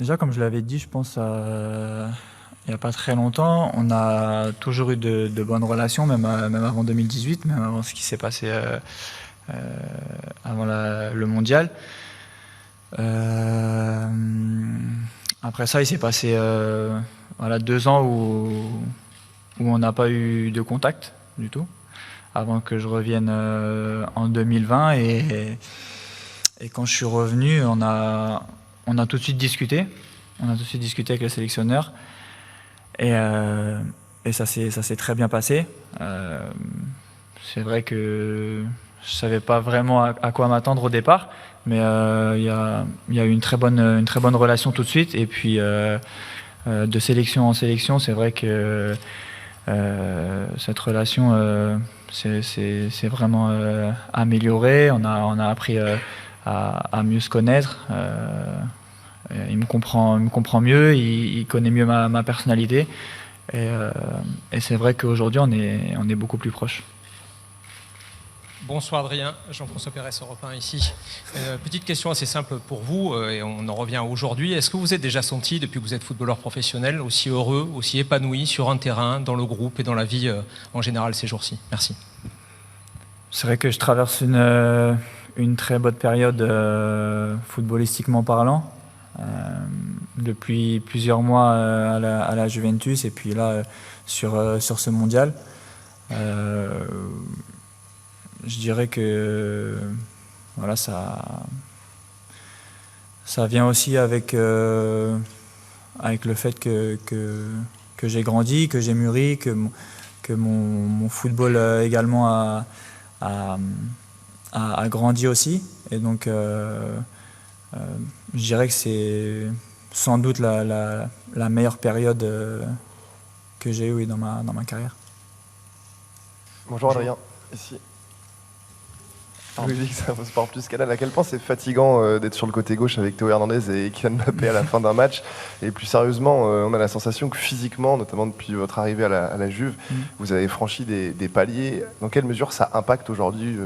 Déjà, comme je l'avais dit, je pense, il n'y a pas très longtemps, on a toujours eu de bonnes relations, même avant 2018, même avant ce qui s'est passé euh, avant le mondial. Euh, Après ça, il s'est passé voilà, 2 ans où on n'a pas eu de contact du tout, avant que je revienne en 2020. Et quand je suis revenu, on a tout de suite discuté. On a tout de suite discuté avec le sélectionneur. Et, euh, et ça s'est très bien passé. C'est vrai que je savais pas vraiment à quoi m'attendre au départ, mais il y a eu une très bonne relation tout de suite. Et puis de sélection en sélection, c'est vrai que cette relation s'est vraiment améliorée. On a appris à mieux se connaître. Il me comprend mieux, il connaît mieux ma personnalité. Et c'est vrai qu'aujourd'hui, on est beaucoup plus proches. Bonsoir Adrien, Jean-François Pérez, Europe 1 ici. Petite question assez simple pour vous, et on en revient aujourd'hui. Est-ce que vous êtes déjà senti, depuis que vous êtes footballeur professionnel, aussi heureux, aussi épanoui sur un terrain, dans le groupe et dans la vie en général ces jours-ci? Merci. C'est vrai que je traverse une très bonne période footballistiquement parlant. Depuis plusieurs mois à la Juventus et puis là sur ce mondial. Je dirais que voilà, ça vient aussi avec le fait que j'ai grandi, que j'ai mûri, que mon football également a grandi aussi. Et donc je dirais que c'est sans doute la meilleure période que j'ai eue dans ma carrière. Bonjour Adrien, ici. Louis, ça Sport Plus Canal. À quel point c'est fatigant d'être sur le côté gauche avec Théo Hernandez et Kylian Mbappé à la fin d'un match? Et plus sérieusement, on a la sensation que physiquement, notamment depuis votre arrivée à la Juve, vous avez franchi des paliers. Dans quelle mesure ça impacte aujourd'hui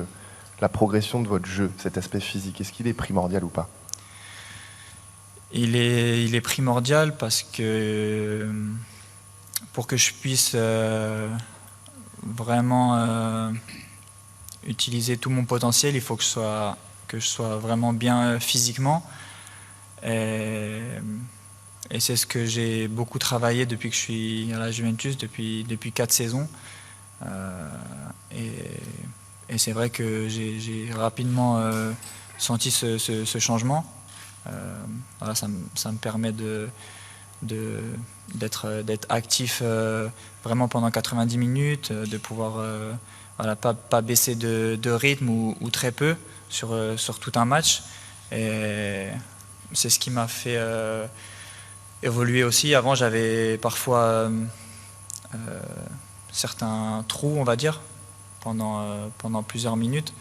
la progression de votre jeu, cet aspect physique? Est-ce qu'il est primordial ou pas? Il est primordial parce que pour que je puisse vraiment utiliser tout mon potentiel, il faut que je sois vraiment bien physiquement. Et c'est ce que j'ai beaucoup travaillé depuis que je suis à la Juventus, depuis 4 saisons. Et c'est vrai que j'ai rapidement senti ce changement. Voilà, ça me permet d'être actif vraiment pendant 90 minutes, de pouvoir voilà, pas baisser de rythme ou très peu sur tout un match. Et c'est ce qui m'a fait évoluer aussi. Avant, j'avais parfois certains trous, on va dire, pendant plusieurs minutes.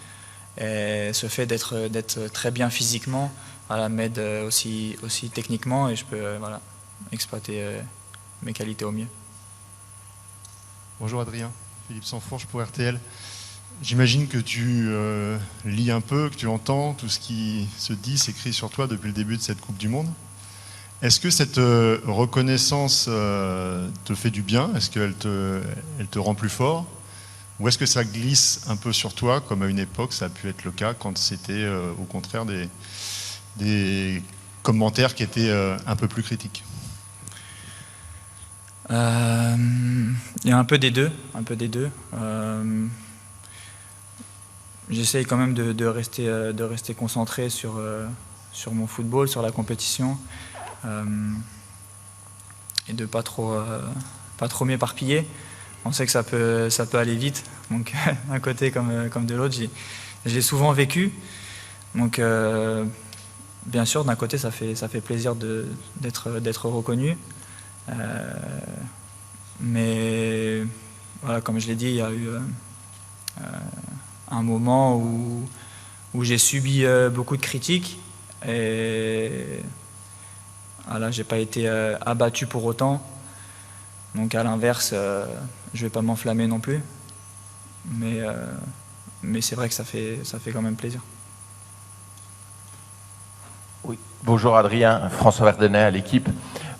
Et ce fait d'être très bien physiquement, voilà, m'aide aussi techniquement, et je peux voilà, exploiter mes qualités au mieux. Bonjour Adrien, Philippe Sansfourche pour RTL. J'imagine que tu lis un peu, que tu entends tout ce qui se dit, s'écrit sur toi depuis le début de cette Coupe du Monde. Est-ce que cette reconnaissance te fait du bien? Est-ce qu'elle te rend plus fort? Ou est-ce que ça glisse un peu sur toi, comme à une époque ça a pu être le cas, quand c'était au contraire des commentaires qui étaient un peu plus critiques? Il y a un peu des deux. J'essaye quand même de rester concentré sur mon football, sur la compétition, et de pas trop m'éparpiller. On sait que ça peut aller vite, donc d'un côté comme de l'autre, j'ai souvent vécu. Donc bien sûr, d'un côté, ça fait plaisir d'être reconnu. Mais voilà, comme je l'ai dit, il y a eu un moment où j'ai subi beaucoup de critiques. Et voilà, j'ai pas été abattu pour autant. Donc à l'inverse, je vais pas m'enflammer non plus. Mais c'est vrai que ça fait quand même plaisir. Oui. Bonjour Adrien, François Verdenay à l'équipe.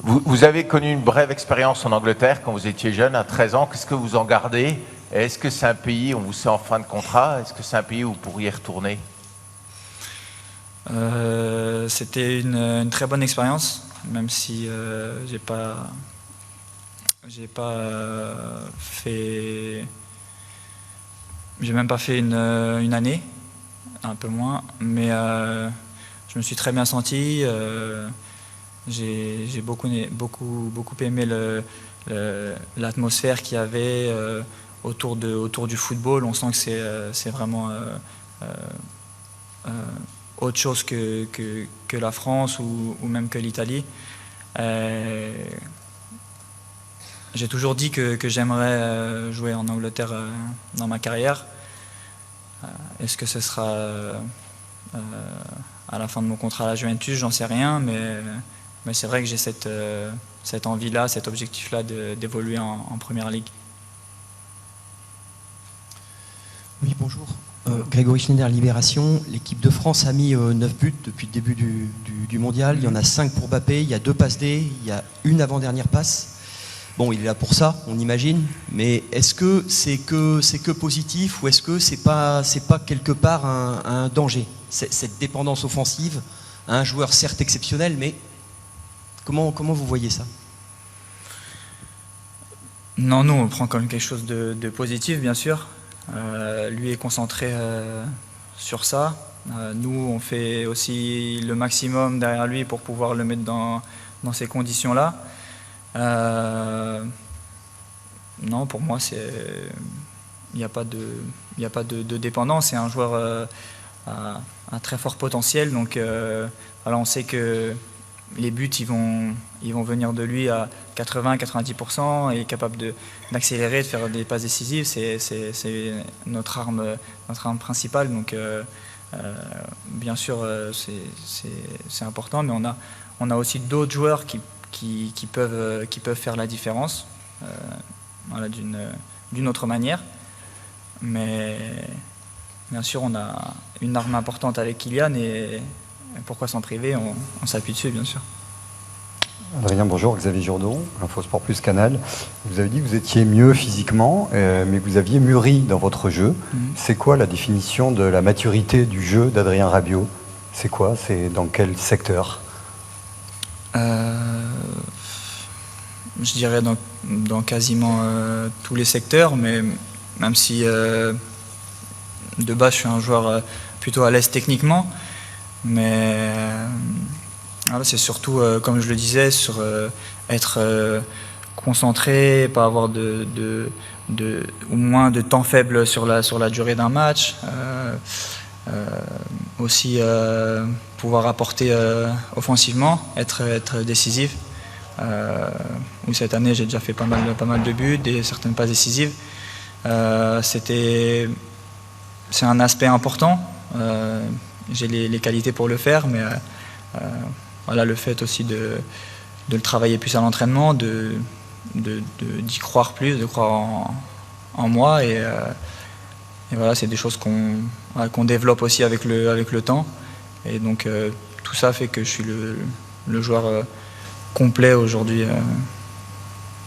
Vous avez connu une brève expérience en Angleterre quand vous étiez jeune, à 13 ans. Qu'est-ce que vous en gardez? Est-ce que c'est un pays, on vous sait en fin de contrat, est-ce que c'est un pays où vous pourriez retourner? C'était une très bonne expérience, même si j'ai pas fait, j'ai même pas fait une année, un peu moins, mais je me suis très bien senti. J'ai beaucoup aimé l'atmosphère qu'il y avait autour du football. On sent que c'est vraiment autre chose que la France ou même que l'Italie. J'ai toujours dit que j'aimerais jouer en Angleterre dans ma carrière. Est-ce que ce sera à la fin de mon contrat à la Juventus? J'en sais rien, mais c'est vrai que j'ai cette envie-là, cet objectif-là d'évoluer en Première Ligue. Oui, bonjour. Grégory Schneider, Libération. L'équipe de France a mis 9 buts depuis le début du mondial. Il y en a 5 pour Mbappé, il y a 2 passes D, il y a une avant-dernière passe. Bon, il est là pour ça, on imagine, mais est-ce que c'est que positif ou est-ce que c'est pas quelque part un danger, cette dépendance offensive à un joueur certes exceptionnel, mais comment vous voyez ça? Non, nous on le prend comme quelque chose de positif, bien sûr. Lui est concentré sur ça. Nous, on fait aussi le maximum derrière lui pour pouvoir le mettre dans ces conditions-là. Non, pour moi, il n'y a pas de dépendance. C'est un joueur à très fort potentiel. Donc, voilà, on sait que les buts, ils vont venir de lui à 80-90%, et est capable d'accélérer, de faire des passes décisives. C'est notre arme principale. Donc, bien sûr, c'est important, mais on a aussi d'autres joueurs qui peuvent faire la différence, voilà, d'une autre manière. Mais bien sûr, on a une arme importante avec Kylian, et pourquoi s'en priver? On s'appuie dessus, bien sûr. Adrien, bonjour, Xavier Jourdon, Info Sport Plus Canal. Vous avez dit que vous étiez mieux physiquement, mais que vous aviez mûri dans votre jeu. C'est quoi la définition de la maturité du jeu d'Adrien Rabiot? C'est quoi? C'est dans quel secteur? Je dirais dans quasiment tous les secteurs, mais même si de base je suis un joueur plutôt à l'aise techniquement, mais voilà, c'est surtout, comme je le disais, sur être concentré, pas avoir ou moins de temps faible sur la durée d'un match. Aussi pouvoir apporter offensivement, être décisif. Où cette année j'ai déjà fait pas mal de buts, certaines passes décisives. C'est un aspect important. J'ai les qualités pour le faire, mais voilà, le fait aussi de le travailler plus à l'entraînement, d'y croire plus, de croire en moi, et voilà, c'est des choses qu'on développe aussi avec le temps, et donc tout ça fait que je suis le joueur complet aujourd'hui,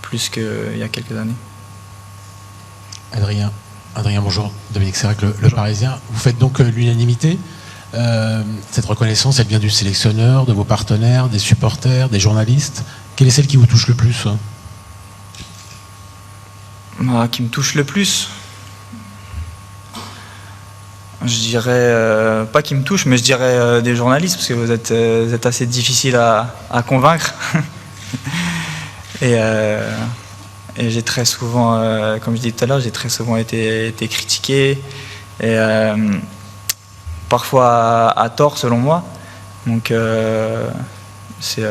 plus qu'il y a quelques années. Adrien, bonjour. Dominique Sérac, le Parisien. Vous faites donc l'unanimité. Cette reconnaissance, elle vient du sélectionneur, de vos partenaires, des supporters, des journalistes. Quelle est celle qui vous touche le plus? Qui me touche le plus, je dirais, pas qui me touche, mais je dirais des journalistes, parce que vous êtes assez difficile à convaincre. Et j'ai très souvent, comme je disais tout à l'heure, j'ai très souvent été critiqué, et parfois à tort selon moi. Donc c'est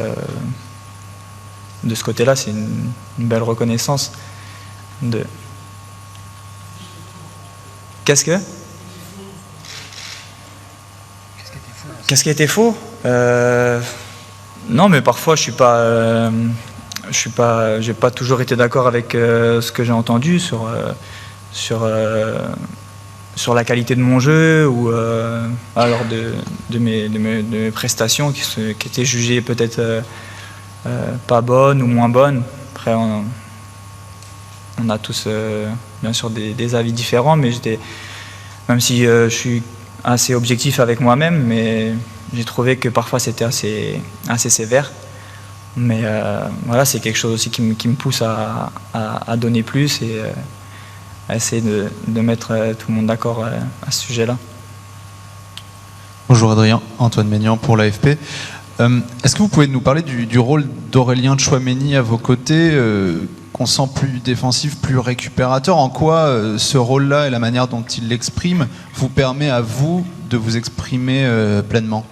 de ce côté-là, c'est une belle reconnaissance. Qu'est-ce qui était faux? Non, mais parfois j'ai pas toujours été d'accord avec ce que j'ai entendu sur sur la qualité de mon jeu ou lors de mes prestations qui étaient jugées peut-être pas bonnes ou moins bonnes. Après, on a tous bien sûr des avis différents, mais même si je suis assez objectif avec moi-même, mais j'ai trouvé que parfois c'était assez sévère. Mais voilà, c'est quelque chose aussi qui me pousse à donner plus et à essayer de mettre tout le monde d'accord à ce sujet-là. Bonjour Adrien, Antoine Maignan pour l'AFP. Est-ce que vous pouvez nous parler du rôle d'Aurélien Tchouaméni à vos côtés, qu'on sent plus défensif, plus récupérateur? En quoi ce rôle-là et la manière dont il l'exprime vous permet à vous de vous exprimer pleinement?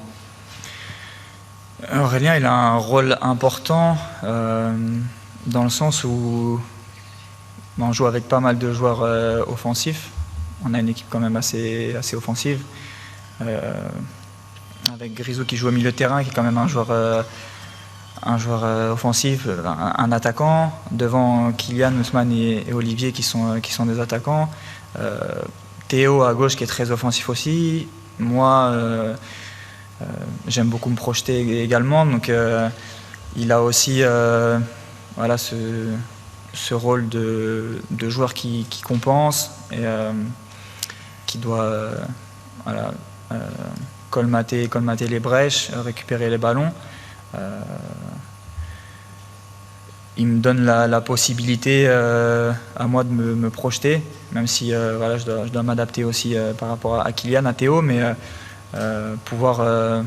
Aurélien, il a un rôle important dans le sens où on joue avec pas mal de joueurs offensifs. On a une équipe quand même assez offensive. Avec Grisou qui joue au milieu de terrain, qui est quand même un joueur offensif, un attaquant. Devant Kylian, Ousmane et Olivier qui sont des attaquants. Théo à gauche qui est très offensif aussi. Moi, j'aime beaucoup me projeter également. Donc il a aussi voilà, ce rôle de joueur qui compense et qui doit voilà, colmater les brèches, récupérer les ballons. Il me donne la possibilité à moi de me projeter, même si voilà, je dois m'adapter aussi par rapport à Kylian, à Théo, mais pouvoir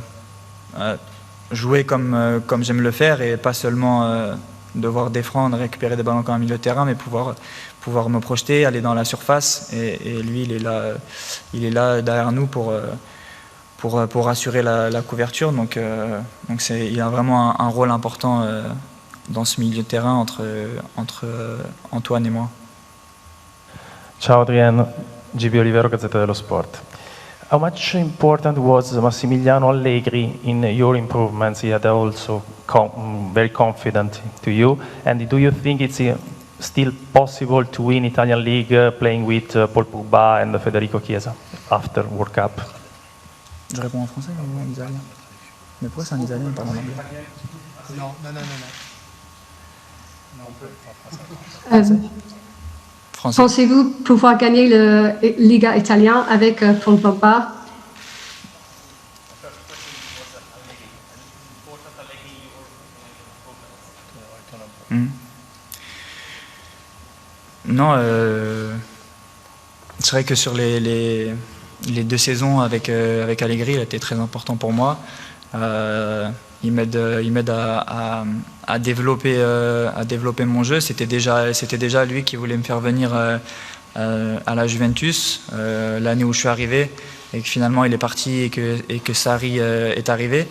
jouer comme j'aime le faire et pas seulement devoir défendre, récupérer des ballons comme un milieu de terrain, mais pouvoir me projeter, aller dans la surface. Et lui, il est là derrière nous pour assurer la couverture. Donc il a vraiment un rôle important dans ce milieu de terrain entre Antoine et moi. Ciao Adrien, GB Olivero, Gazzetta dello Sport. How much important was Massimiliano Allegri in your improvements? He had also very confident to you. And do you think it's still possible to win Italian League playing with Paul Pogba and Federico Chiesa after World Cup? Je réponds en français ou en italien? Mais pourquoi c'est en italien et pas en anglais? Non. Pensez-vous pouvoir gagner le Liga italien avec Paul Pogba? Non, c'est vrai que sur les 2 saisons avec Allegri, il a été très important pour moi. Il m'aide à développer mon jeu. C'était déjà lui qui voulait me faire venir à la Juventus l'année où je suis arrivé et que finalement il est parti et que Sarri est arrivé.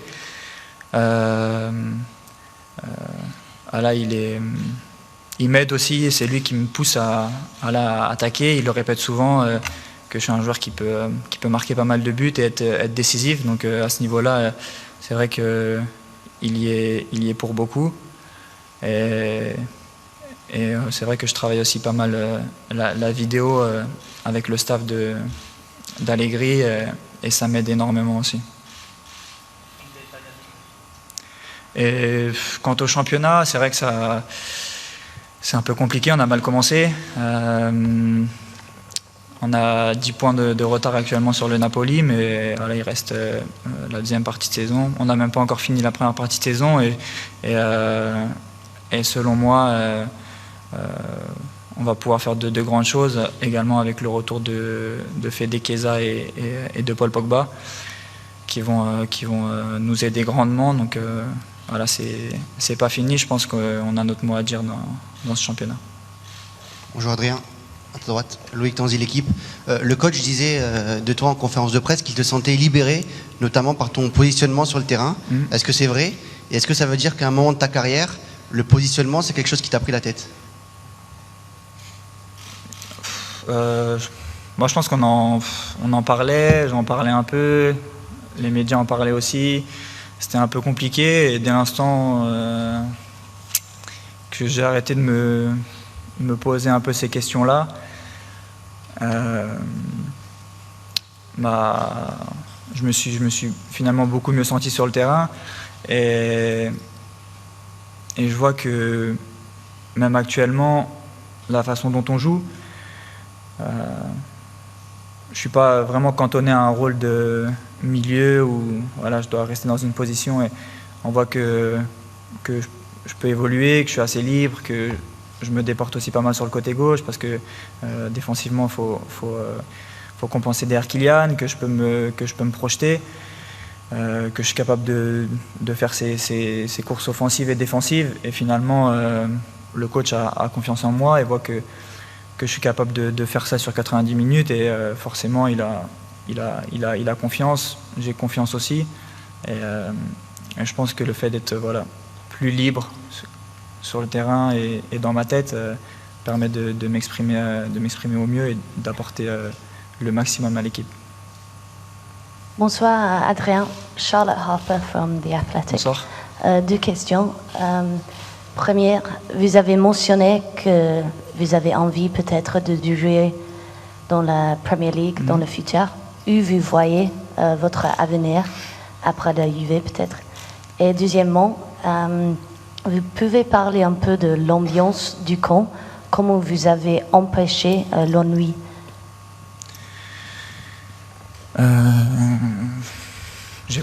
Voilà, il m'aide aussi et c'est lui qui me pousse à attaquer. Il le répète souvent que je suis un joueur qui peut marquer pas mal de buts et être décisif. Donc à ce niveau-là, c'est vrai que il y est pour beaucoup. Et c'est vrai que je travaille aussi pas mal la vidéo avec le staff d'Allegri et ça m'aide énormément aussi. Et quant au championnat, c'est vrai que c'est un peu compliqué, on a mal commencé. On a 10 points de retard actuellement sur le Napoli, mais voilà, il reste la deuxième partie de saison. On n'a même pas encore fini la première partie de saison et selon moi, on va pouvoir faire de grandes choses, également avec le retour de Fede Chiesa et de Paul Pogba, qui vont nous aider grandement. Donc voilà, c'est pas fini, je pense qu'on a notre mot à dire dans ce championnat. Bonjour Adrien. À ta droite, Loïc Tanzi, l'équipe. Le coach disait de toi en conférence de presse qu'il te sentait libéré, notamment par ton positionnement sur le terrain. Est-ce que c'est vrai? Et est-ce que ça veut dire qu'à un moment de ta carrière, le positionnement, c'est quelque chose qui t'a pris la tête? Moi, je pense qu'on en parlait, j'en parlais un peu, les médias en parlaient aussi. C'était un peu compliqué et dès l'instant que j'ai arrêté de me poser un peu ces questions-là, je me suis finalement beaucoup mieux senti sur le terrain. Et je vois que même actuellement, la façon dont on joue, je ne suis pas vraiment cantonné à un rôle de milieu où voilà, je dois rester dans une position. Et on voit que je peux évoluer, que je suis assez libre, que je me déporte aussi pas mal sur le côté gauche parce que défensivement, il faut compenser derrière Kylian, que je peux me projeter. Que je suis capable de faire ces courses offensives et défensives. Et finalement, le coach a confiance en moi et voit que je suis capable de faire ça sur 90 minutes. Et forcément, il a confiance. J'ai confiance aussi. Et je pense que le fait d'être plus libre sur le terrain et dans ma tête permet de m'exprimer au mieux et d'apporter le maximum à l'équipe. Bonsoir Adrien, Charlotte Harper from The Athletic. Bonsoir. 2 questions. Première, vous avez mentionné que vous avez envie peut-être de jouer dans la Premier League dans le futur. Où vous voyez votre avenir après la Juve peut-être? Et deuxièmement, vous pouvez parler un peu de l'ambiance du camp, comment vous avez empêché l'ennui? J'ai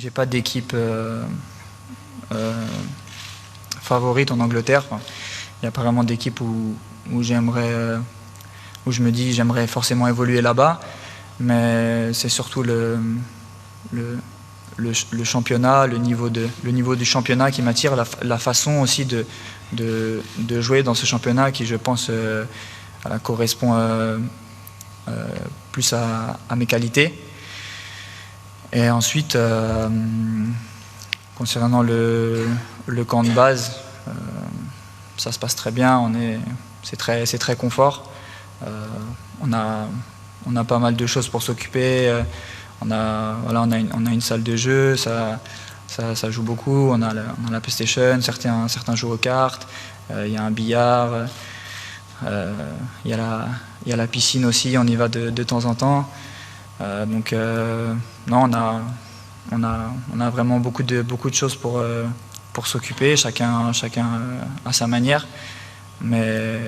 pas d'équipe favorite en Angleterre. Il n'y a pas vraiment d'équipe où je me dis j'aimerais forcément évoluer là-bas, mais c'est surtout le championnat, le niveau du championnat qui m'attire, la façon aussi de jouer dans ce championnat qui, je pense, correspond plus à mes qualités. Et ensuite, concernant le camp de base, ça se passe très bien, c'est très confort. On a pas mal de choses pour s'occuper. On a une salle de jeu, ça joue beaucoup. On a la PlayStation, certains jouent aux cartes. Il y a un billard. Il y a la piscine aussi, on y va de temps en temps. Donc non, on a vraiment beaucoup de choses pour s'occuper, chacun à sa manière. Mais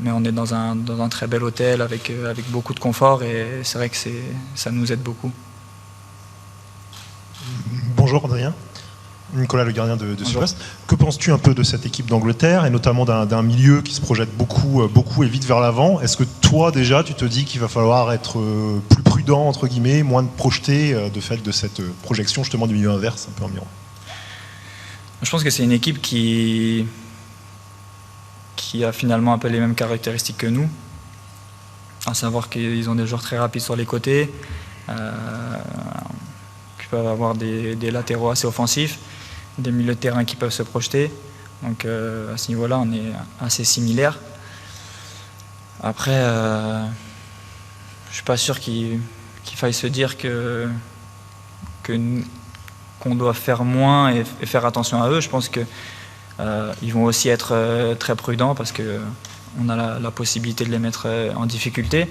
on est dans un très bel hôtel avec beaucoup de confort et c'est vrai que ça nous aide beaucoup. Bonjour Adrien. Nicolas, le gardien de Sud-Ouest. Que penses-tu un peu de cette équipe d'Angleterre et notamment d'un milieu qui se projette beaucoup et vite vers l'avant? Est-ce que toi déjà tu te dis qu'il va falloir être plus prudent entre guillemets, moins de projeter de fait de cette projection justement du milieu inverse un peu en miroir? Je pense que c'est une équipe qui a finalement un peu les mêmes caractéristiques que nous, à savoir qu'ils ont des joueurs très rapides sur les côtés, qui peuvent avoir des latéraux assez offensifs, des milieux de terrain qui peuvent se projeter. Donc à ce niveau-là, on est assez similaires. Après, je ne suis pas sûr qu'il faille se dire qu'on doit faire moins et faire attention à eux. Je pense qu'ils vont aussi être très prudents parce qu'on a la possibilité de les mettre en difficulté.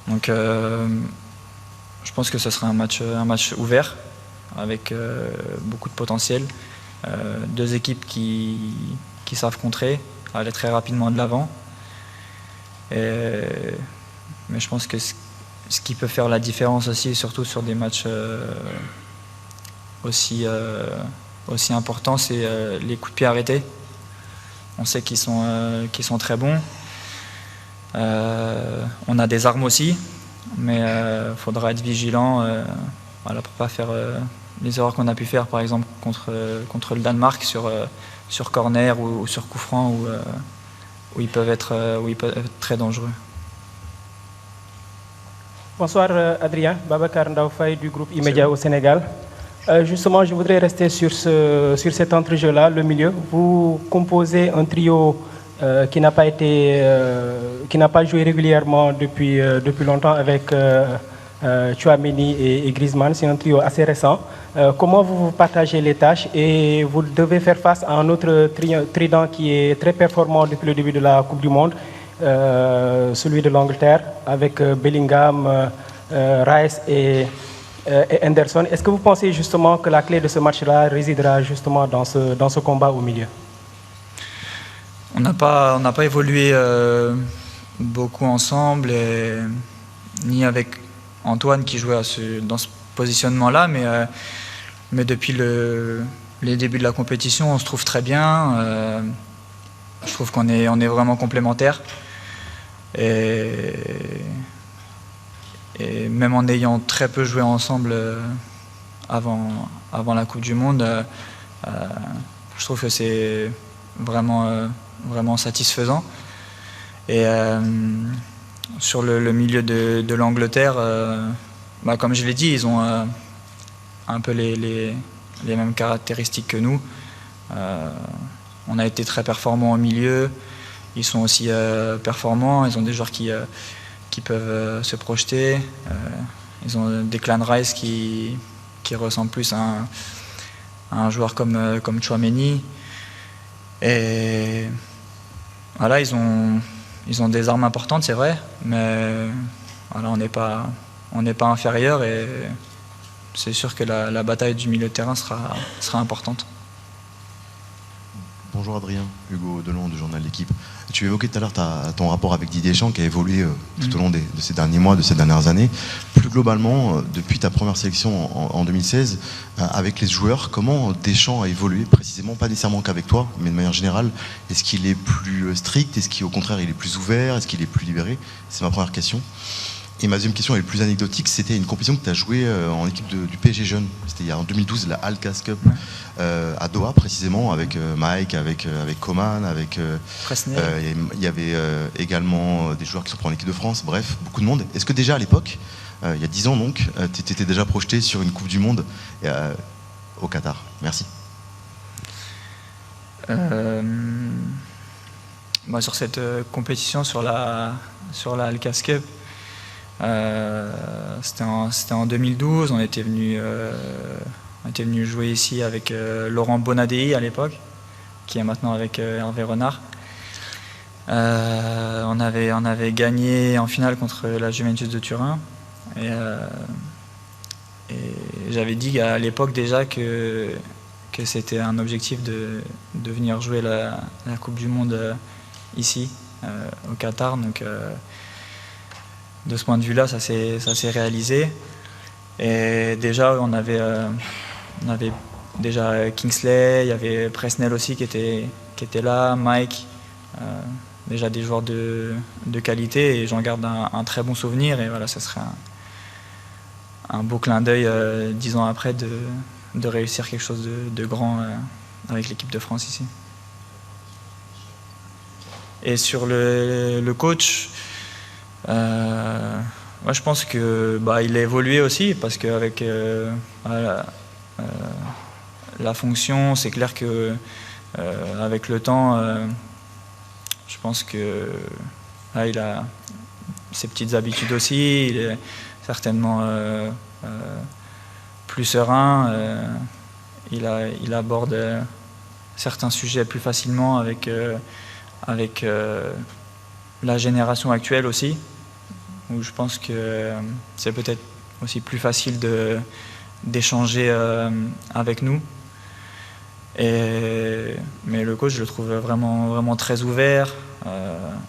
Donc je pense que ce sera un match ouvert avec beaucoup de potentiel. 2 équipes qui savent contrer, aller très rapidement de l'avant. Mais je pense que ce qui peut faire la différence aussi, surtout sur des matchs aussi importants, c'est les coups de pied arrêtés. On sait qu'ils sont très bons. On a des armes aussi, mais il faudra être vigilant pour ne pas faire les erreurs qu'on a pu faire, par exemple contre le Danemark sur corner ou sur coup franc où ils peuvent être très dangereux. Bonsoir Adrien, Babacar Ndaoufay du groupe Immédiat au Sénégal. Justement, je voudrais rester sur cet entrejeu-là, le milieu. Vous composez un trio qui n'a pas joué régulièrement depuis longtemps avec Tchouaméni et Griezmann. C'est un trio assez récent. Comment vous partagez les tâches et vous devez faire face à un autre trident qui est très performant depuis le début de la Coupe du Monde. celui de l'Angleterre, avec Bellingham, Rice et Henderson. Est-ce que vous pensez justement que la clé de ce match-là résidera justement dans ce combat au milieu? On n'a pas évolué beaucoup ensemble, ni avec Antoine qui jouait dans ce positionnement-là, mais depuis les débuts de la compétition, on se trouve très bien. Je trouve qu'on est vraiment complémentaires. Et même en ayant très peu joué ensemble avant la Coupe du Monde, je trouve que c'est vraiment satisfaisant. Et sur le milieu de l'Angleterre, comme je l'ai dit, ils ont un peu les mêmes caractéristiques que nous. On a été très performants au milieu, ils sont aussi performants, ils ont des joueurs qui peuvent se projeter. Ils ont Declan Rice qui ressemble plus à un joueur comme Tchouaméni. Et voilà, ils ont des armes importantes, c'est vrai, mais voilà, on n'est pas inférieur et c'est sûr que la bataille du milieu de terrain sera importante. Bonjour Adrien, Hugo Delon du journal L'Équipe. Tu évoquais tout à l'heure ton rapport avec Didier Deschamps qui a évolué tout au long de ces derniers mois, de ces dernières années. Plus globalement, depuis ta première sélection en 2016, avec les joueurs, comment Deschamps a évolué précisément, pas nécessairement qu'avec toi, mais de manière générale? Est-ce qu'il est plus strict? Est-ce qu'au contraire il est plus ouvert? Est-ce qu'il est plus libéré? C'est ma première question. Et ma deuxième question est plus anecdotique, c'était une compétition que tu as jouée en équipe du PSG Jeune. C'était en 2012, la Alcas Cup, à Doha précisément, avec Mike, avec Coman, avec... il y avait également des joueurs qui sont pris en équipe de France, bref, beaucoup de monde. Est-ce que déjà à l'époque, il y a 10 ans donc, tu étais déjà projeté sur une Coupe du Monde au Qatar? Merci. Sur cette compétition, sur la Alcas Cup, c'était en 2012, on était venu jouer ici avec Laurent Bonadei à l'époque, qui est maintenant avec Hervé Renard. On avait gagné en finale contre la Juventus de Turin et j'avais dit à l'époque déjà que c'était un objectif de venir jouer la Coupe du Monde ici au Qatar. Donc de ce point de vue-là, ça s'est réalisé. Et déjà, on avait déjà Kingsley, il y avait Presnel aussi qui était là, Mike, déjà des joueurs de qualité, et j'en garde un très bon souvenir. Et voilà, ça serait un beau clin d'œil 10 ans après de réussir quelque chose de grand avec l'équipe de France ici. Et sur le coach, moi je pense que il a évolué aussi, parce qu'avec la fonction, c'est clair que avec le temps, je pense que il a ses petites habitudes aussi, il est certainement plus serein, il aborde certains sujets plus facilement avec la génération actuelle aussi, où je pense que c'est peut-être aussi plus facile d'échanger avec nous. Mais le coach, je le trouve vraiment très ouvert,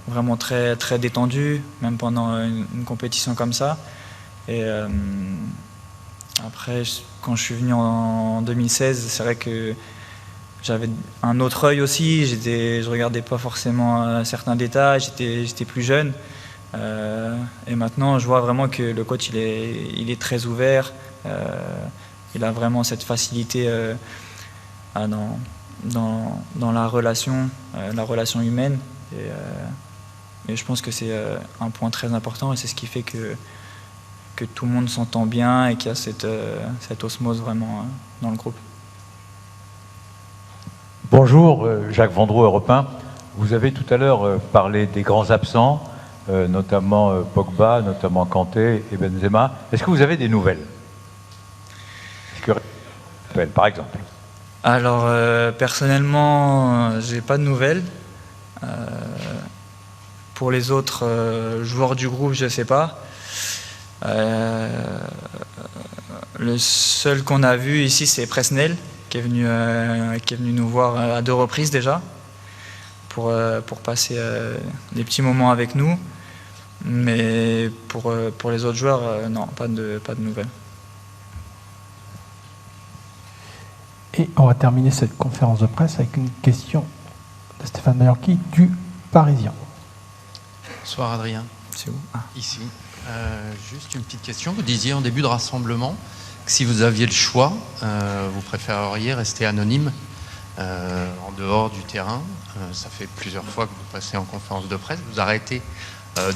vraiment très, très détendu, même pendant une compétition comme ça. Et après, quand je suis venu en 2016, c'est vrai que j'avais un autre œil aussi, je regardais pas forcément certains détails, j'étais plus jeune. Et maintenant, je vois vraiment que le coach, il est très ouvert, il a vraiment cette facilité dans la relation humaine. Et je pense que c'est un point très important, et c'est ce qui fait que tout le monde s'entend bien et qu'il y a cette osmose vraiment dans le groupe. Bonjour, Jacques Vendroux, Europe 1. Vous avez tout à l'heure parlé des grands absents, notamment Pogba, notamment Kanté et Benzema. Est-ce que vous avez des nouvelles? Par exemple. Alors, personnellement, j'ai pas de nouvelles. Pour les autres joueurs du groupe, je ne sais pas. Le seul qu'on a vu ici, c'est Presnel, qui est venu nous voir à 2 reprises déjà, pour passer des petits moments avec nous. Mais pour les autres joueurs, non, pas de nouvelles. Et on va terminer cette conférence de presse avec une question de Stéphane Mallorquí du Parisien. Bonsoir Adrien. C'est où? Ici. Juste une petite question. Vous disiez en début de rassemblement que si vous aviez le choix, vous préféreriez rester anonyme en dehors du terrain. Ça fait plusieurs fois que vous passez en conférence de presse. Vous arrêtez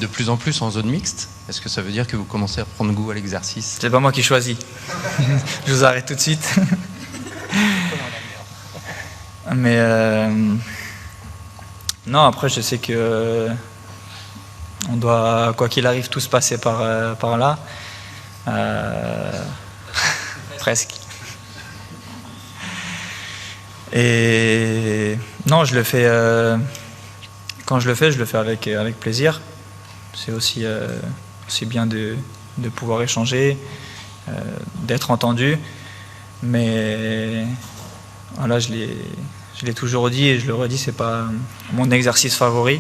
de plus en plus en zone mixte. Est-ce que ça veut dire que vous commencez à prendre goût à l'exercice? C'est pas moi qui choisis. Je vous arrête tout de suite. Mais non, après je sais que on doit, quoi qu'il arrive, tous passer par là. Presque. Et non, je le fais. Quand je le fais avec plaisir. C'est aussi bien de pouvoir échanger, d'être entendu. Mais voilà, je l'ai toujours dit et je le redis, c'est pas mon exercice favori.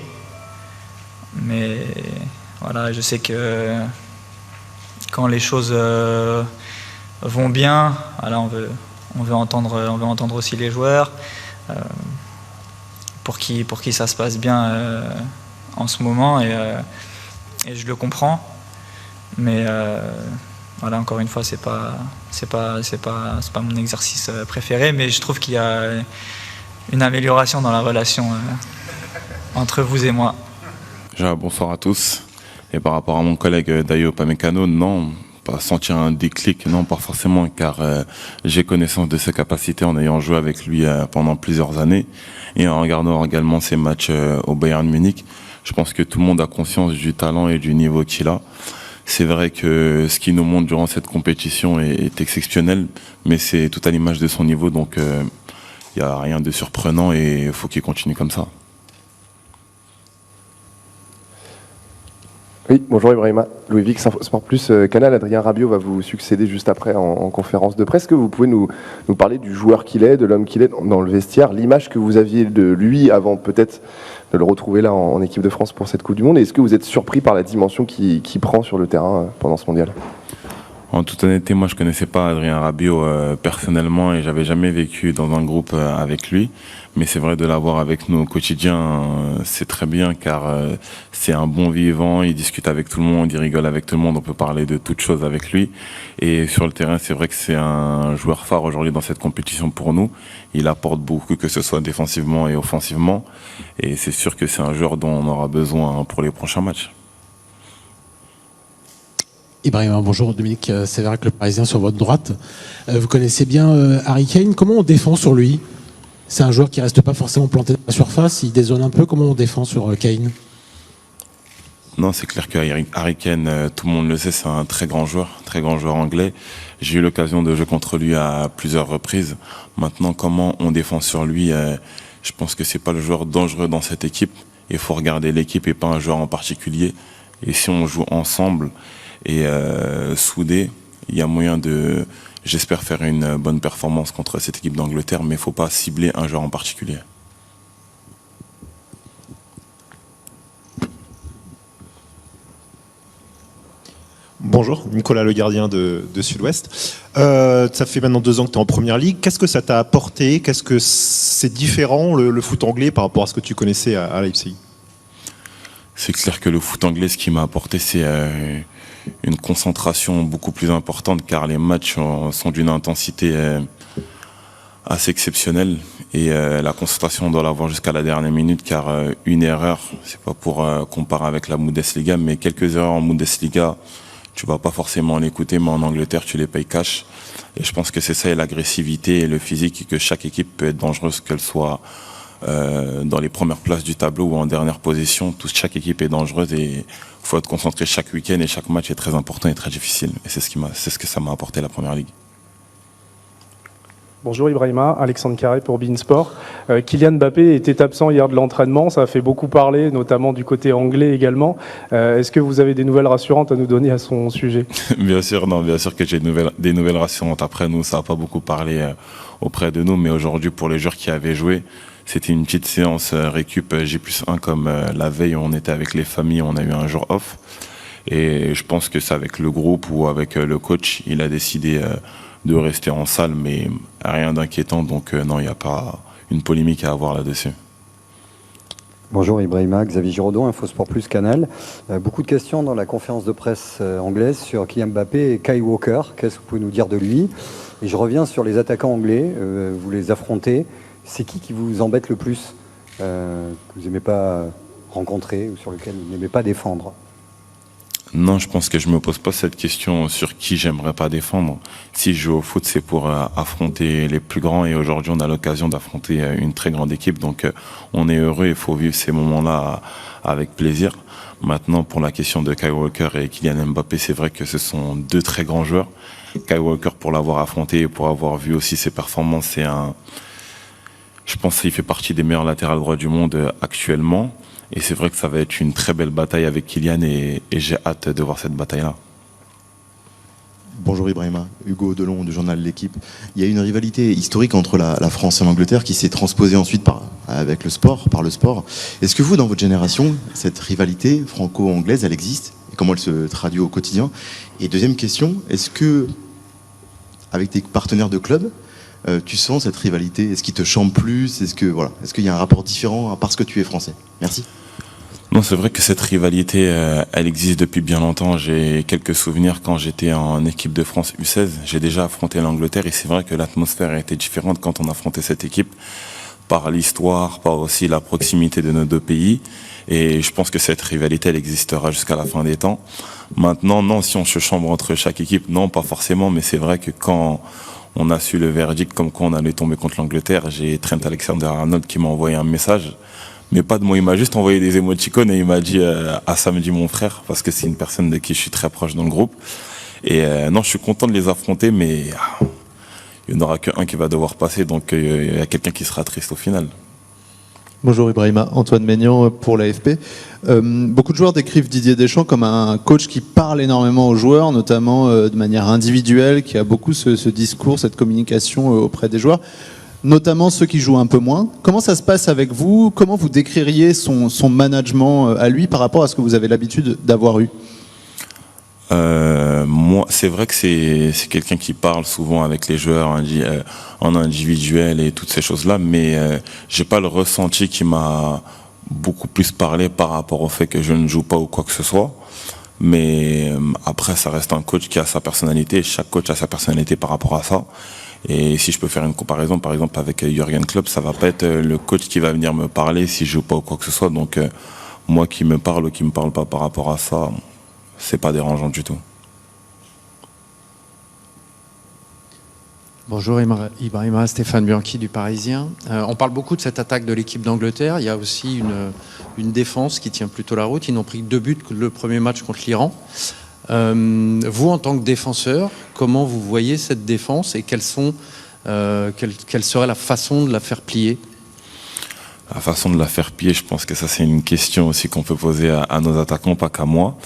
Mais voilà, je sais que quand les choses vont bien, voilà, on veut entendre aussi les joueurs, pour qui ça se passe bien en ce moment, et je le comprends. Mais voilà, encore une fois, c'est pas mon exercice préféré, mais je trouve qu'il y a une amélioration dans la relation entre vous et moi. Déjà, bonsoir à tous. Et par rapport à mon collègue Dayo Upamecano, non, pas sentir un déclic, non, pas forcément, car j'ai connaissance de ses capacités en ayant joué avec lui pendant plusieurs années et en regardant également ses matchs au Bayern Munich. Je pense que tout le monde a conscience du talent et du niveau qu'il a. C'est vrai que ce qu'il nous montre durant cette compétition est exceptionnel, mais c'est tout à l'image de son niveau, donc il n'y a rien de surprenant et il faut qu'il continue comme ça. Oui, bonjour Ibrahima. Louis Vix, Sport Plus Canal. Adrien Rabiot va vous succéder juste après en conférence de presse. Est-ce que vous pouvez nous parler du joueur qu'il est, de l'homme qu'il est dans le vestiaire, l'image que vous aviez de lui avant peut-être de le retrouver là en équipe de France pour cette Coupe du Monde? Et est-ce que vous êtes surpris par la dimension qu'il prend sur le terrain pendant ce mondial? En toute honnêteté, moi je connaissais pas Adrien Rabiot personnellement et j'avais jamais vécu dans un groupe avec lui. Mais c'est vrai de l'avoir avec nous au quotidien, c'est très bien car c'est un bon vivant, il discute avec tout le monde, il rigole avec tout le monde, on peut parler de toutes choses avec lui. Et sur le terrain, c'est vrai que c'est un joueur phare aujourd'hui dans cette compétition pour nous. Il apporte beaucoup, que ce soit défensivement et offensivement. Et c'est sûr que c'est un joueur dont on aura besoin pour les prochains matchs. Ibrahima, bonjour. Dominique Sévérac, Le Parisien, sur votre droite. Vous connaissez bien Harry Kane. Comment on défend sur lui? C'est un joueur qui reste pas forcément planté dans la surface, il dézone un peu. Comment on défend sur Kane? Non, c'est clair que Harry Kane, tout le monde le sait, c'est un très grand joueur anglais. J'ai eu l'occasion de jouer contre lui à plusieurs reprises. Maintenant, comment on défend sur lui, je pense que c'est pas le joueur dangereux dans cette équipe. Il faut regarder l'équipe et pas un joueur en particulier. Et si on joue ensemble et soudés, il y a moyen de, j'espère, faire une bonne performance contre cette équipe d'Angleterre, mais il ne faut pas cibler un joueur en particulier. Bonjour, Nicolas Le Gardien de Sud-Ouest. Ça fait maintenant 2 ans que tu es en Première Ligue. Qu'est-ce que ça t'a apporté? Qu'est-ce que c'est différent, le foot anglais, par rapport à ce que tu connaissais à Leipzig? C'est clair que le foot anglais, ce qui m'a apporté, c'est une concentration beaucoup plus importante, car les matchs sont d'une intensité assez exceptionnelle. Et la concentration, on doit l'avoir jusqu'à la dernière minute, car une erreur, c'est pas pour comparer avec la Bundesliga, mais quelques erreurs en Bundesliga, tu vas pas forcément l'écouter, mais en Angleterre, tu les payes cash. Et je pense que c'est ça, et l'agressivité et le physique, et que chaque équipe peut être dangereuse, qu'elle soit dans les premières places du tableau ou en dernière position. Chaque équipe est dangereuse et il faut être concentré chaque week-end, et chaque match est très important et très difficile. Et c'est ce que ça m'a apporté, la Première Ligue. Bonjour Ibrahima, Alexandre Carré pour Beansport. Kylian Mbappé était absent hier de l'entraînement, ça a fait beaucoup parler, notamment du côté anglais également. Est-ce que vous avez des nouvelles rassurantes à nous donner à son sujet? Bien sûr, non, bien sûr que j'ai des nouvelles rassurantes. Après, nous, ça n'a pas beaucoup parlé auprès de nous, mais aujourd'hui, pour les joueurs qui avaient joué, c'était une petite séance récup J+1 comme la veille, on était avec les familles, on a eu un jour off. Et je pense que c'est avec le groupe ou avec le coach, il a décidé de rester en salle, mais rien d'inquiétant. Donc non, il n'y a pas une polémique à avoir là-dessus. Bonjour Ibrahima, Xavier Giraudon, Infosport Plus Canal. Beaucoup de questions dans la conférence de presse anglaise sur Kylian Mbappé et Kyle Walker. Qu'est-ce que vous pouvez nous dire de lui? Et je reviens sur les attaquants anglais, vous les affrontez. C'est qui vous embête le plus, que vous n'aimez pas rencontrer ou sur lequel vous n'aimez pas défendre? Non, je pense que je me pose pas cette question sur qui j'aimerais pas défendre. Si je joue au foot, c'est pour affronter les plus grands et aujourd'hui, on a l'occasion d'affronter une très grande équipe. Donc, on est heureux, il faut vivre ces moments-là avec plaisir. Maintenant, pour la question de Kyle Walker et Kylian Mbappé, c'est vrai que ce sont deux très grands joueurs. Kyle Walker, pour l'avoir affronté et pour avoir vu aussi ses performances, je pense qu'il fait partie des meilleurs latérales droits du monde actuellement. Et c'est vrai que ça va être une très belle bataille avec Kylian et j'ai hâte de voir cette bataille-là. Bonjour Ibrahima, Hugo Delon du journal L'Équipe. Il y a une rivalité historique entre la France et l'Angleterre qui s'est transposée ensuite par le sport. Est-ce que vous, dans votre génération, cette rivalité franco-anglaise, elle existe? Et comment elle se traduit au quotidien? Et deuxième question, est-ce que, avec tes partenaires de club, tu sens cette rivalité? Est-ce qu'ils te chantent plus? Est-ce qu'il y a un rapport différent parce que tu es français? Merci. Non, c'est vrai que cette rivalité, elle existe depuis bien longtemps. J'ai quelques souvenirs quand j'étais en équipe de France U16. J'ai déjà affronté l'Angleterre et c'est vrai que l'atmosphère était différente quand on affrontait cette équipe, par l'histoire, par aussi la proximité de nos deux pays. Et je pense que cette rivalité, elle existera jusqu'à la fin des temps. Maintenant, non, si on se chambre entre chaque équipe, non, pas forcément, mais c'est vrai que quand on a su le verdict comme quoi on allait tomber contre l'Angleterre, j'ai Trent Alexander-Arnold qui m'a envoyé un message. Mais pas de mots, il m'a juste envoyé des émoticônes et il m'a dit à samedi mon frère, parce que c'est une personne de qui je suis très proche dans le groupe. Et non, je suis content de les affronter, mais il n'y en aura qu'un qui va devoir passer, donc il y a quelqu'un qui sera triste au final. Bonjour Ibrahima, Antoine Maignan pour l'AFP. Beaucoup de joueurs décrivent Didier Deschamps comme un coach qui parle énormément aux joueurs, notamment de manière individuelle, qui a beaucoup ce discours, cette communication auprès des joueurs, notamment ceux qui jouent un peu moins. Comment ça se passe avec vous? Comment vous décririez son management à lui par rapport à ce que vous avez l'habitude d'avoir eu? Moi, c'est vrai que c'est quelqu'un qui parle souvent avec les joueurs en individuel et toutes ces choses-là, mais j'ai pas le ressenti qui m'a beaucoup plus parlé par rapport au fait que je ne joue pas ou quoi que ce soit. Mais après, ça reste un coach qui a sa personnalité. Chaque coach a sa personnalité par rapport à ça. Et si je peux faire une comparaison, par exemple, avec Jürgen Klopp, ça va pas être le coach qui va venir me parler si je joue pas ou quoi que ce soit. Donc, moi qui me parle ou qui me parle pas par rapport à ça, c'est pas dérangeant du tout. Bonjour Ibrahima, Stéphane Bianchi du Parisien. On parle beaucoup de cette attaque de l'équipe d'Angleterre. Il y a aussi une défense qui tient plutôt la route. Ils n'ont pris que 2 buts le premier match contre l'Iran. Vous, en tant que défenseur, comment vous voyez cette défense et quelle serait la façon de la faire plier? La façon de la faire plier, je pense que ça c'est une question aussi qu'on peut poser à nos attaquants, pas qu'à moi.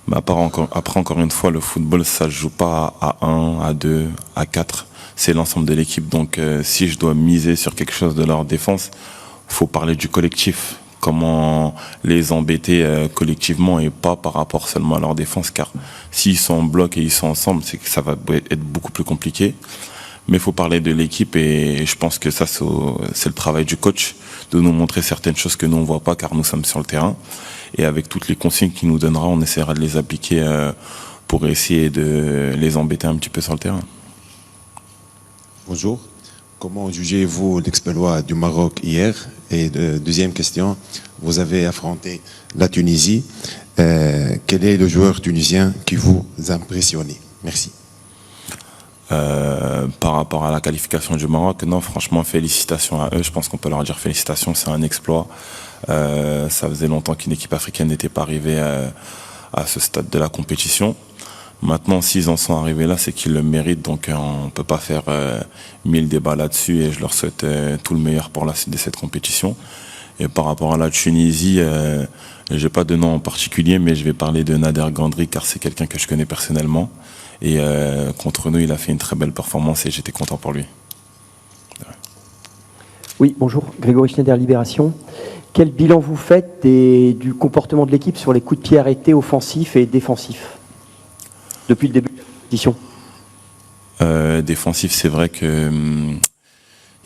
Mais après, encore une fois, le football, ça ne joue pas à 1, à 2, à 4. C'est l'ensemble de l'équipe. Donc, si je dois miser sur quelque chose de leur défense, il faut parler du collectif. Comment les embêter collectivement et pas par rapport seulement à leur défense. Car s'ils sont en bloc et ils sont ensemble, c'est que ça va être beaucoup plus compliqué. Mais il faut parler de l'équipe et je pense que ça, c'est le travail du coach de nous montrer certaines choses que nous, on ne voit pas car nous sommes sur le terrain. Et avec toutes les consignes qu'il nous donnera, on essaiera de les appliquer pour essayer de les embêter un petit peu sur le terrain. Bonjour. Comment jugez-vous l'exploit du Maroc hier? Et deuxième question, vous avez affronté la Tunisie. Quel est le joueur tunisien qui vous impressionne? Merci. Par rapport à la qualification du Maroc, non, franchement, félicitations à eux. Je pense qu'on peut leur dire félicitations, c'est un exploit. Ça faisait longtemps qu'une équipe africaine n'était pas arrivée à ce stade de la compétition. Maintenant, s'ils en sont arrivés là, c'est qu'ils le méritent, donc on ne peut pas faire 1000 débats là-dessus, et je leur souhaite tout le meilleur pour la suite de cette compétition. Et par rapport à la Tunisie, je n'ai pas de nom en particulier, mais je vais parler de Nader Gandri, car c'est quelqu'un que je connais personnellement. Et contre nous, il a fait une très belle performance et j'étais content pour lui. Oui, bonjour, Grégory Schneider, Libération. Quel bilan vous faites du comportement de l'équipe sur les coups de pied arrêtés offensifs et défensifs depuis le début de la compétition? Défensif, c'est vrai que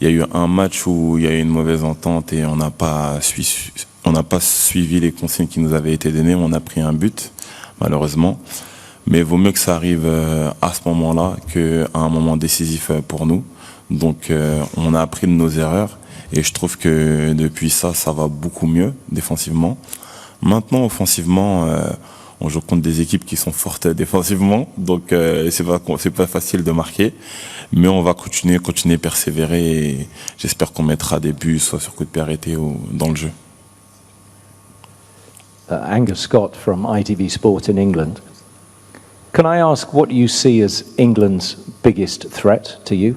il y a eu un match où il y a eu une mauvaise entente et on n'a pas suivi les consignes qui nous avaient été données. On a pris un but, malheureusement. Mais il vaut mieux que ça arrive à ce moment-là qu'à un moment décisif pour nous. Donc on a appris de nos erreurs et je trouve que depuis ça va beaucoup mieux défensivement. Maintenant, offensivement, on joue contre des équipes qui sont fortes défensivement, donc c'est pas facile de marquer. Mais on va continuer, persévérer et j'espère qu'on mettra des buts soit sur coup de pied arrêté ou dans le jeu. Angus Scott from ITV Sport in England. Can I ask what you see as England's biggest threat to you?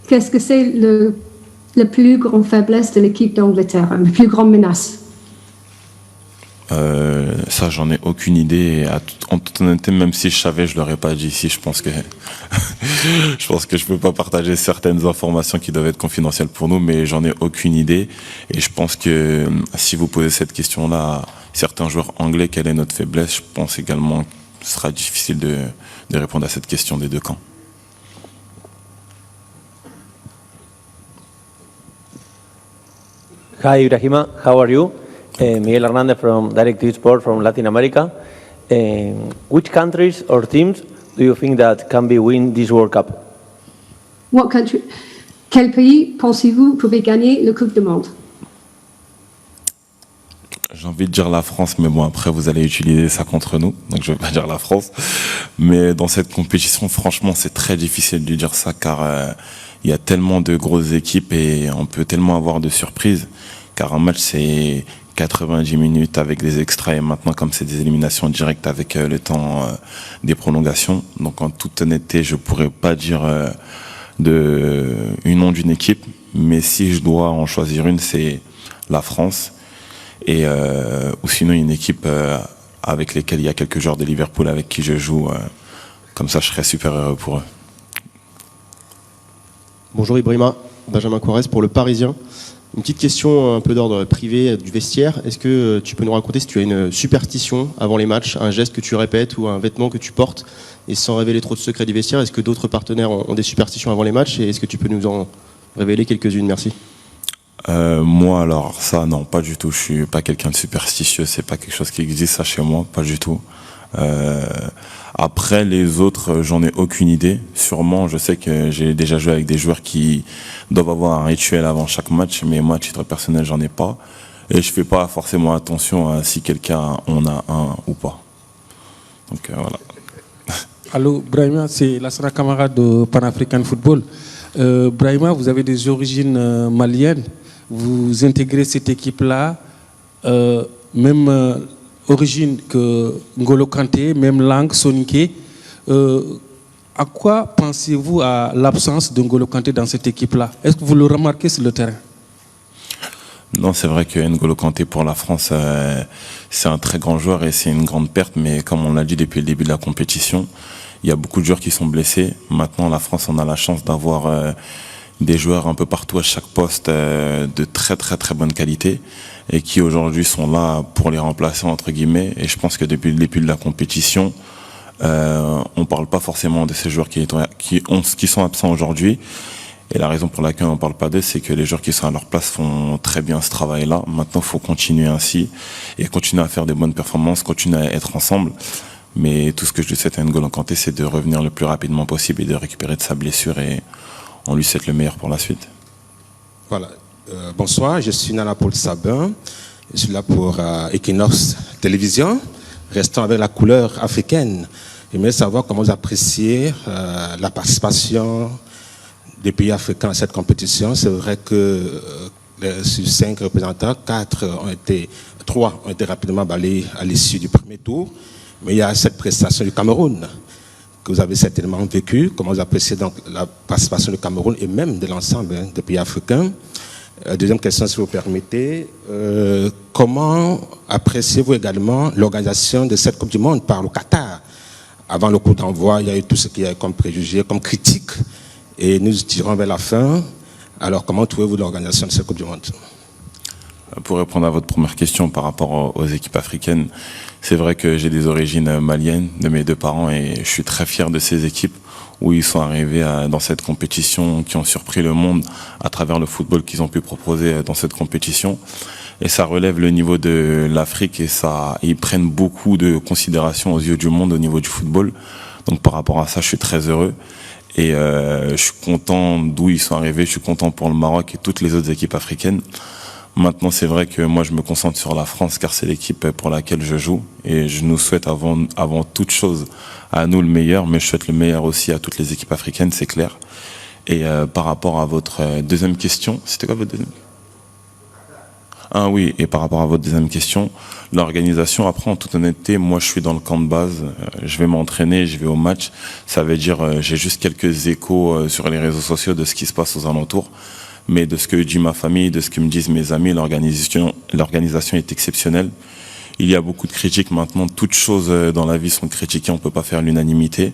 Qu'est-ce que c'est la plus grande faiblesse de l'équipe d'Angleterre, la plus grande menace? Ça, j'en ai aucune idée. En toute honnêteté, même si je savais, je l'aurais pas dit ici. Je pense que je peux pas partager certaines informations qui doivent être confidentielles pour nous, mais j'en ai aucune idée. Et je pense que si vous posez cette question-là à certains joueurs anglais, quelle est notre faiblesse, je pense également que ce sera difficile de répondre à cette question des deux camps. Hi, Ibrahima. How are you? Miguel Hernández from DirecTV Sport from Latin America. Which countries or teams do you think that can be win this World Cup? What country? Quel pays pensez-vous pouvez gagner le Coupe du Monde? J'ai envie de dire la France, mais bon, après, vous allez utiliser ça contre nous, donc je vais pas dire la France. Mais dans cette compétition, franchement, c'est très difficile de dire ça, car il y a tellement de grosses équipes et on peut tellement avoir de surprises, car un match, c'est 90 minutes avec des extraits, et maintenant, comme c'est des éliminations directes avec le temps des prolongations, donc en toute honnêteté, je pourrais pas dire une nom d'une équipe, mais si je dois en choisir une, c'est la France. Et ou sinon une équipe avec lesquelles il y a quelques joueurs de Liverpool avec qui je joue, comme ça je serais super heureux pour eux. Bonjour Ibrahima, Benjamin Quarez pour Le Parisien. Une petite question un peu d'ordre privé du vestiaire. Est-ce que tu peux nous raconter si tu as une superstition avant les matchs, un geste que tu répètes ou un vêtement que tu portes, et sans révéler trop de secrets du vestiaire, est-ce que d'autres partenaires ont des superstitions avant les matchs, et est-ce que tu peux nous en révéler quelques-unes? Merci. Moi, alors ça, non, pas du tout. Je suis pas quelqu'un de superstitieux. C'est pas quelque chose qui existe ça chez moi, pas du tout. Après, les autres, j'en ai aucune idée. Sûrement, je sais que j'ai déjà joué avec des joueurs qui doivent avoir un rituel avant chaque match, mais moi, à titre personnel, j'en ai pas. Et je fais pas forcément attention à si quelqu'un en a un ou pas. Donc voilà. Allô, Brahima, c'est Lassana Camara de Pan-African Football. Brahima, vous avez des origines maliennes. Vous intégrez cette équipe-là, même origine que N'Golo Kanté, même langue, soninké. À quoi pensez-vous à l'absence de N'Golo Kanté dans cette équipe-là? Est-ce que vous le remarquez sur le terrain? Non, c'est vrai que N'Golo Kanté pour la France, c'est un très grand joueur et c'est une grande perte, mais comme on l'a dit depuis le début de la compétition, il y a beaucoup de joueurs qui sont blessés. Maintenant, la France, on a la chance d'avoir des joueurs un peu partout à chaque poste de très très très bonne qualité et qui aujourd'hui sont là pour les remplacer entre guillemets. Et je pense que depuis le début de la compétition, on parle pas forcément de ces joueurs qui sont absents aujourd'hui. Et la raison pour laquelle on ne parle pas d'eux, c'est que les joueurs qui sont à leur place font très bien ce travail-là. Maintenant, il faut continuer ainsi et continuer à faire des bonnes performances, continuer à être ensemble. Mais tout ce que je lui souhaite à N'Golo Kanté, c'est de revenir le plus rapidement possible et de récupérer de sa blessure. Et on lui souhaite le meilleur pour la suite. Voilà. Bonsoir, je suis Nana Paul Sabin. Je suis là pour Equinox Télévision. Restant avec la couleur africaine. J'aimerais savoir comment vous appréciez la participation des pays africains à cette compétition. C'est vrai que sur 5 représentants, 3 ont été rapidement balayés à l'issue du premier tour. Mais il y a cette prestation du Cameroun que vous avez certainement vécue. Comment vous appréciez donc la participation du Cameroun et même de l'ensemble des pays africains? Deuxième question, si vous permettez, comment appréciez-vous également l'organisation de cette Coupe du Monde par le Qatar? Avant le coup d'envoi, il y a eu tout ce qu'il y a comme préjugés, comme critique, et nous tirons vers la fin. Alors, comment trouvez-vous l'organisation de cette Coupe du Monde? Pour répondre à votre première question par rapport aux équipes africaines, c'est vrai que j'ai des origines maliennes de mes deux parents et je suis très fier de ces équipes où ils sont arrivés dans cette compétition, qui ont surpris le monde à travers le football qu'ils ont pu proposer dans cette compétition. Et ça relève le niveau de l'Afrique et ils prennent beaucoup de considération aux yeux du monde au niveau du football. Donc par rapport à ça, je suis très heureux. Et je suis content d'où ils sont arrivés, je suis content pour le Maroc et toutes les autres équipes africaines. Maintenant, c'est vrai que moi, je me concentre sur la France car c'est l'équipe pour laquelle je joue. Et je nous souhaite avant toute chose à nous le meilleur, mais je souhaite le meilleur aussi à toutes les équipes africaines, c'est clair. Et par rapport à votre deuxième question, c'était quoi votre deuxième? Ah oui, et par rapport à votre deuxième question, l'organisation, après, en toute honnêteté, moi, je suis dans le camp de base, je vais m'entraîner, je vais au match. Ça veut dire, j'ai juste quelques échos sur les réseaux sociaux de ce qui se passe aux alentours. Mais de ce que dit ma famille, de ce que me disent mes amis, l'organisation est exceptionnelle. Il y a beaucoup de critiques maintenant. Toutes choses dans la vie sont critiquées, on ne peut pas faire l'unanimité.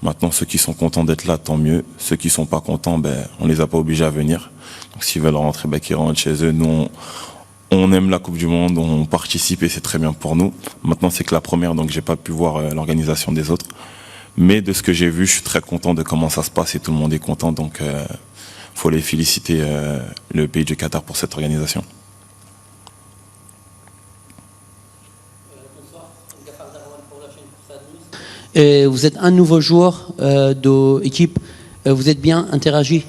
Maintenant, ceux qui sont contents d'être là, tant mieux. Ceux qui ne sont pas contents, on ne les a pas obligés à venir. Donc s'ils veulent rentrer, qu'ils rentrent chez eux. Nous, on aime la Coupe du Monde, on participe et c'est très bien pour nous. Maintenant, c'est que la première, donc j'ai pas pu voir l'organisation des autres. Mais de ce que j'ai vu, je suis très content de comment ça se passe et tout le monde est content. Donc faut les féliciter, le pays du Qatar, pour cette organisation. Vous êtes un nouveau joueur de l'équipe. Vous êtes bien interagi?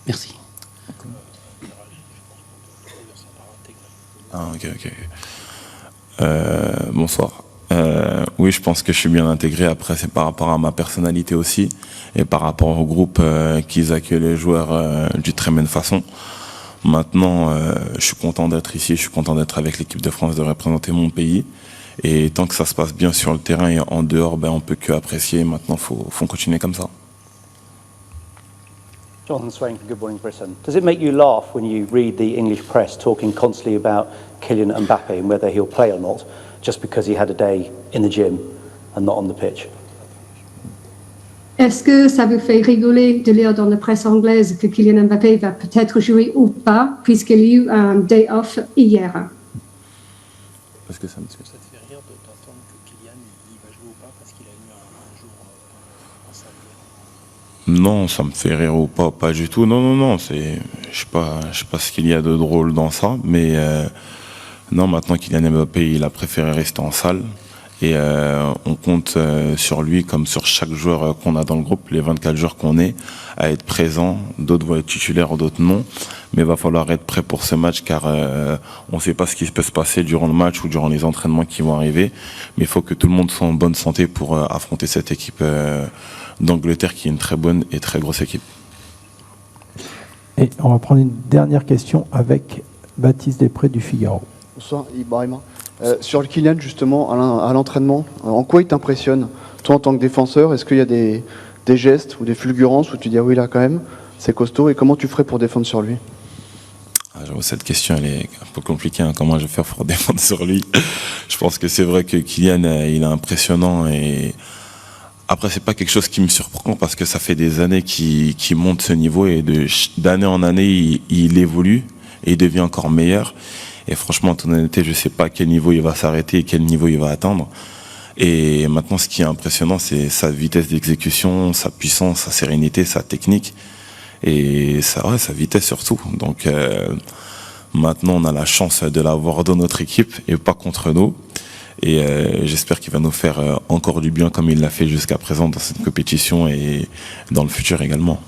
Merci. Ah, ok. Bonsoir. Oui, je pense que je suis bien intégré. Après, c'est par rapport à ma personnalité aussi et par rapport au groupe qui accueille les joueurs d'une très bonne façon. Maintenant, je suis content d'être ici, je suis content d'être avec l'équipe de France, de représenter mon pays. Et tant que ça se passe bien sur le terrain et en dehors, on peut que apprécier. Maintenant, faut continuer comme ça. Jonathan Swain from Good Morning Britain. Does it make you laugh when you read the English press talking constantly about Kylian Mbappé and whether he'll play or not, just because he had a day in the gym and not on the pitch? Est-ce que ça vous fait rigoler de lire dans la presse anglaise que Kylian Mbappé va peut-être jouer ou pas, puisqu'il y a eu un day off hier? Est-ce que ça me te fait rire d'entendre que Kylian il va jouer ou pas parce qu'il a eu un jour en salle? Non, ça me fait rire ou pas du tout. Non. Je sais pas ce qu'il y a de drôle dans ça, mais non. Maintenant, Kylian Mbappé, il a préféré rester en salle et on compte sur lui comme sur chaque joueur qu'on a dans le groupe, les 24 joueurs qu'on est, à être présents. D'autres vont être titulaires, d'autres non. Mais il va falloir être prêt pour ce match car on ne sait pas ce qui peut se passer durant le match ou durant les entraînements qui vont arriver. Mais il faut que tout le monde soit en bonne santé pour affronter cette équipe d'Angleterre qui est une très bonne et très grosse équipe. Et on va prendre une dernière question avec Baptiste Després du Figaro. Bonsoir Ibrahima. Sur le Kylian justement, à l'entraînement, en quoi il t'impressionne? Toi en tant que défenseur, est-ce qu'il y a des gestes ou des fulgurances où tu dis ah oui là quand même, c'est costaud, et comment tu ferais pour défendre sur lui? J'avoue, cette question elle est un peu compliquée, comment je vais faire pour défendre sur lui. Je pense que c'est vrai que Kylian il est impressionnant et après c'est pas quelque chose qui me surprend parce que ça fait des années qu'il monte ce niveau et d'année en année il évolue et il devient encore meilleur. Et franchement, en toute honnêteté, je sais pas à quel niveau il va s'arrêter et quel niveau il va atteindre. Et maintenant, ce qui est impressionnant, c'est sa vitesse d'exécution, sa puissance, sa sérénité, sa technique et sa vitesse surtout. Donc maintenant, on a la chance de l'avoir dans notre équipe et pas contre nous. Et j'espère qu'il va nous faire encore du bien comme il l'a fait jusqu'à présent dans cette compétition et dans le futur également.